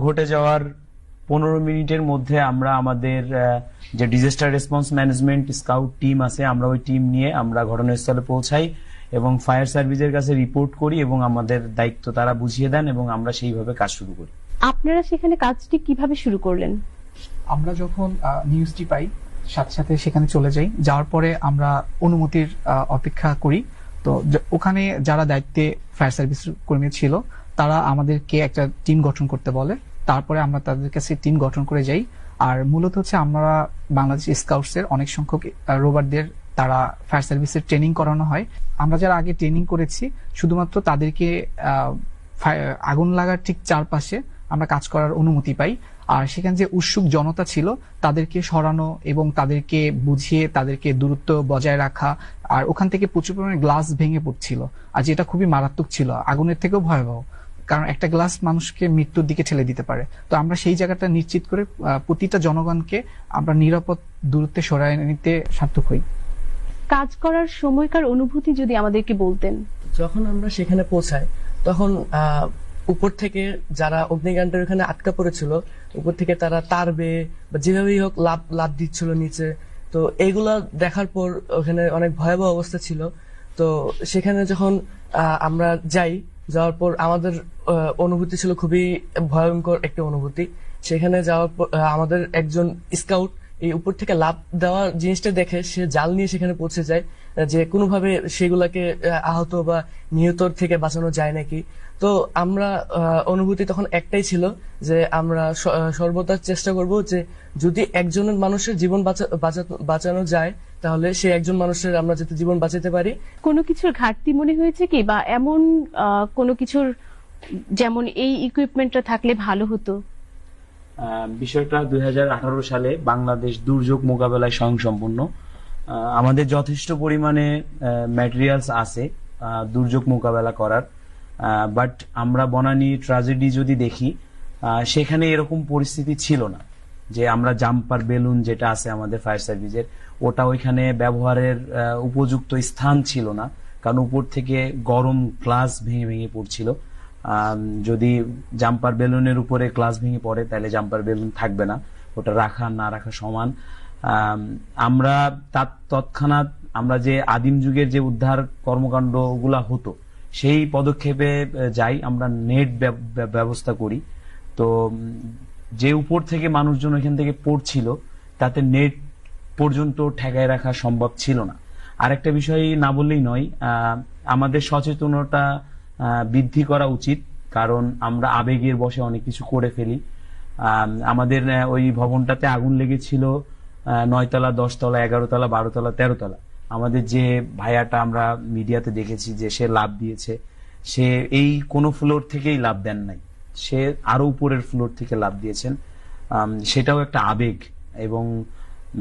ঘটে যাওয়ার 15 মিনিটের মধ্যে আমরা আমাদের যে disaster response management scout team আছে, আমরা ওই টিম নিয়ে আমরা ঘটনাস্থলে পৌঁছাই এবং ফায়ার সার্ভিসের কাছে রিপোর্ট করি এবং আমাদের দায়িত্ব তারা বুঝিয়ে দেন এবং আমরা সেইভাবে কাজ শুরু করি। আপনারা সেখানে কাজটি কিভাবে শুরু করলেন? আমরা যখন নিউজটি পাই সাথে সাথে সেখানে চলে যাই, যাওয়ার পরে আমরা অনুমতির অপেক্ষা করি। তো ওখানে যারা দায়িত্বে ফায়ার সার্ভিস কর্মী ছিল তারা আমাদেরকে একটা টিম গঠন করতে বলে, তারপরে আমরা তাদের কাছে টিম গঠন করে যাই। আর মূলত হচ্ছে আমরা বাংলাদেশ স্কাউটস এর অনেক সংখ্যক রোভারদের তারা ফায়ার সার্ভিসের ট্রেনিং করানো হয়। আমরা যারা আগে ট্রেনিং করেছি শুধুমাত্র তাদেরকে আগুন লাগার ঠিক চারপাশে আমরা কাজ করার অনুমতি পাই। আর সেখানে যে উৎসুক জনতা ছিল তাদেরকে সরানো এবং তাদেরকে বুঝিয়ে তাদেরকে দূরত্ব বজায় রাখা। আর ওখান থেকে প্রচুর পরিমাণে গ্লাস ভেঙে পড়ছিল, আর যেটা খুবই মারাত্মক ছিল, আগুনের থেকেও ভয়াবহ, কারণ একটা গ্লাস মানুষকে মৃত্যুর দিকে ঠেলে দিতে পারে। তো আমরা সেই জায়গাটা নিশ্চিত করে প্রতিটা জনগণকে আমরা নিরাপদ দূরত্বে সরায় নিতে সার্থক হই। কাজ করার সময়কার অনুভূতি যদি আমাদেরকে বলতেন। যখন আমরা সেখানে পৌঁছাই তখন উপর থেকে যারা অগ্নিকাণ্ডের ওখানে আটকা পড়েছিল, উপর থেকে তারা তার বেয়ে বা যেভাবেই হোক লাফ দিচ্ছিল নিচে। তো এইগুলা দেখার পর ওখানে অনেক ভয়াবহ অবস্থা ছিল। তো সেখানে যখন আমরা যাওয়ার পর আমাদের অনুভূতি ছিল খুবই ভয়ঙ্কর একটা অনুভূতি। সেখানে যাওয়ার পর আমাদের একজন স্কাউট এই উপর থেকে লাফ দেওয়ার জিনিসটা দেখে সে জাল নিয়ে সেখানে পৌঁছে যায় যে কোনোভাবে সেগুলাকে আহত বা নিহতর থেকে বাঁচানো যায় নাকি। তো আমরা অনুভূতি তখন একটাই ছিল যে আমরা সর্বদা চেষ্টা করব যে যদি একজনের মানুষের জীবন বাঁচানো যায় তাহলে সে একজন মানুষের আমরা যাতে জীবন বাঁচাতে পারি। কোনো কিছুর ঘাটতি মনে হয়েছে কি, বা এমন কোনো কিছুর যেমন এই ইকুইপমেন্টটা থাকলে ভালো হতো? বিষয়টা 2018 সালে বাংলাদেশ দুর্যোগ মোকাবেলায় স্বয়ংসম্পূর্ণ। আমাদের যথেষ্ট পরিমাণে ম্যাটেরিয়ালস আছে দুর্যোগ মোকাবেলা করার, বাট আমরা বনানী ট্র্যাজেডি যদি দেখি সেখানে এরকম পরিস্থিতি ছিল না যে আমরা জাম্পার বেলুন যেটা আছে আমাদের ফায়ার সার্ভিসের ওটা ওইখানে ব্যবহারের উপযুক্ত স্থান ছিল না, কারণ উপর থেকে গরম গ্লাস ভেঙে ভেঙে পড়ছিল। যদি জাম্পার বেলুনের উপরে গ্লাস ভেঙে পড়ে তাহলে জাম্পার বেলুন থাকবে না, ওটা রাখা না রাখা সমান। আমরা তৎক্ষণাৎ আমরা যে আদিম যুগের যে উদ্ধার কর্মকাণ্ড গুলা হতো সেই পদক্ষেপে যাই, আমরা নেট ব্যবস্থা করি। তো যে উপর থেকে মানুষজন ওইখান থেকে পড়ছিল তাতে নেট পর্যন্ত ঠেকায় রাখা সম্ভব ছিল না। আরেকটা বিষয় না বললেই নয়, আমাদের সচেতনতা বৃদ্ধি করা উচিত, কারণ আমরা আবেগের বশে অনেক কিছু করে ফেলি। আমাদের ওই ভবনটাতে আগুন লেগেছিল 9 তলা, 10 তলা, 11 তলা, 12 তলা, 13 তলা। আমাদের যে ভাইয়াটা আমরা মিডিয়াতে দেখেছি যে সে লাভ দিয়েছে, সে এই কোনো ফ্লোর থেকেই লাভ দেন নাই, সে আরো উপরের ফ্লোর থেকে লাভ দিয়েছেন। সেটাও একটা আবেগ। এবং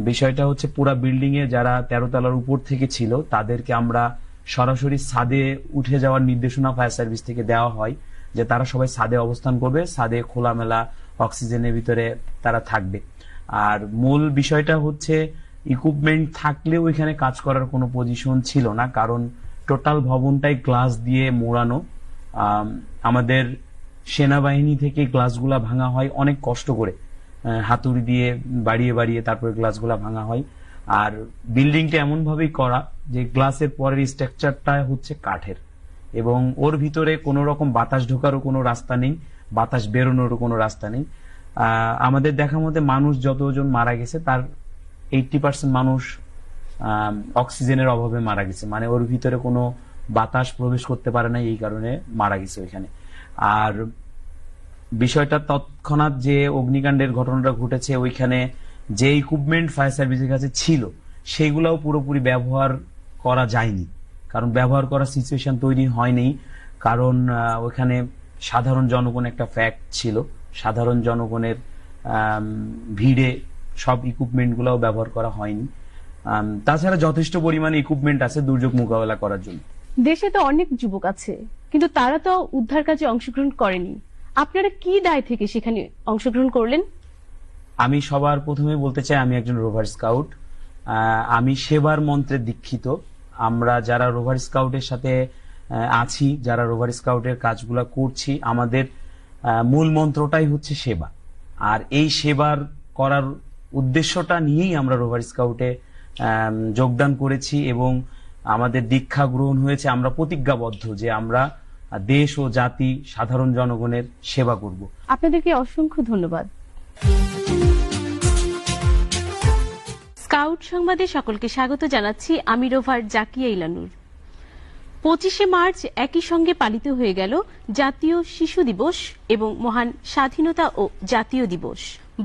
বিষয়টা হচ্ছে পুরা বিল্ডিং এ যারা 13 তলার উপর থেকে ছিল তাদেরকে আমরা সরাসরি ছাদে উঠে যাওয়ার নির্দেশনা ফায়ার সার্ভিস থেকে দেওয়া হয় যে তারা সবাই ছাদে অবস্থান করবে, ছাদে খোলামেলা অক্সিজেনের ভিতরে তারা থাকবে। আর মূল বিষয়টা হচ্ছে ইকুইপমেন্ট থাকলেও ওইখানে কাজ করার কোনো পজিশন ছিল না, কারণ টোটাল ভবনটাই গ্লাস দিয়ে মোড়ানো। আমাদের সেনাবাহিনী থেকে গ্লাসগুলা ভাঙা হয় অনেক কষ্ট করে, হাতুড়ি দিয়ে বাড়িয়ে বাড়িয়ে তারপরে গ্লাসগুলা ভাঙা হয়। আর বিল্ডিংটা এমন ভাবেই করা যে গ্লাসের পরের স্ট্রাকচারটা হচ্ছে কাঠের এবং ওর ভিতরে কোনো রকম বাতাস ঢোকারও কোনো রাস্তা নেই, বাতাস বেরোনোরও কোনো রাস্তা নেই। আমাদের দেখা মতে মানুষ যতজন মারা গেছে তার 80% মানুষ অক্সিজেনের অভাবে মারা গেছে, মানে ওর ভিতরে কোনো বাতাস প্রবেশ করতে পারে না, এই কারণে মারা গেছে ওইখানে। আর বিষয়টা তৎক্ষণাৎ যে অগ্নিকাণ্ডের ঘটনাটা ঘটেছে ওইখানে যে ইকুইপমেন্ট ফায়ার সার্ভিসের কাছে ছিল সেগুলাও পুরোপুরি ব্যবহার করা যায়নি, কারণ ব্যবহার করার সিচুয়েশন তৈরি হয়নি, কারণ ওইখানে সাধারণ জনগণ একটা ফ্যাক্ট ছিল, সাধারণ জনগণের ভিড়ে সব ইকুইপমেন্ট গুলাও ব্যবহার করা হয়নি। তাছাড়া যথেষ্ট পরিমাণে ইকুইপমেন্ট আছে দুর্যোগ মোকাবেলা করার জন্য। দেশে তো অনেক যুবক আছে কিন্তু তারা তো উদ্ধার কাজে অংশগ্রহণ করেনি, আপনারা কি দায় থেকে সেখানে অংশগ্রহণ করলেন? আমি সবার প্রথমে বলতে চাই আমি একজন রোভার স্কাউট, আমি সেবার মন্ত্রে দীক্ষিত। আমরা যারা রোভার স্কাউটের সাথে আছি, যারা রোভার স্কাউটের কাজগুলা করছি, আমাদের মূল মন্ত্রটাই হচ্ছে সেবা। আর এই সেবার করার উদ্দেশ্যটা নিয়েই আমরা রোভার স্কাউটে যোগদান করেছি এবং আমাদের দীক্ষা গ্রহণ হয়েছে। আমরা প্রতিজ্ঞাবদ্ধ যে আমরা দেশ ও জাতি সাধারণ জনগণের সেবা করব। আপনাদেরকে অসংখ্য ধন্যবাদ। স্কাউট সংবাদে সকলকে স্বাগত জানাচ্ছি। আমি রোভার জাকিয়া ইলানুর। 25শে মার্চ একই সঙ্গে পালিত হয়ে গেল জাতীয় শিশু দিবস এবং মহান স্বাধীনতা ও জাতীয় দিবস।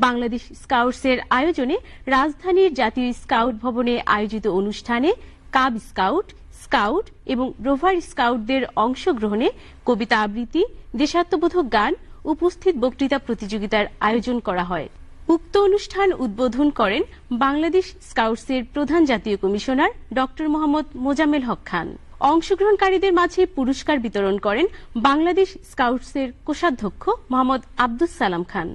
বাংলাদেশ স্কাউটসের আয়োজনে রাজধানীর জাতীয় স্কাউট ভবনে আয়োজিত অনুষ্ঠানে কাব স্কাউট, স্কাউট এবং রোভার স্কাউটদের অংশগ্রহণে কবিতা আবৃত্তি, দেশাত্মবোধক গান, উপস্থিত বক্তৃতা প্রতিযোগিতার আয়োজন করা হয়। উক্ত অনুষ্ঠান উদ্বোধন করেন বাংলাদেশ স্কাউটসের প্রধান জাতীয় কমিশনার ডক্টর মোহাম্মদ মোজাম্মেল হক খান। অংশগ্রহণকারীদের মাঝে পুরস্কার বিতরণ করেন বাংলাদেশ স্কাউটসের কোষাধ্যক্ষ মোহাম্মদ আব্দুস সালাম খান।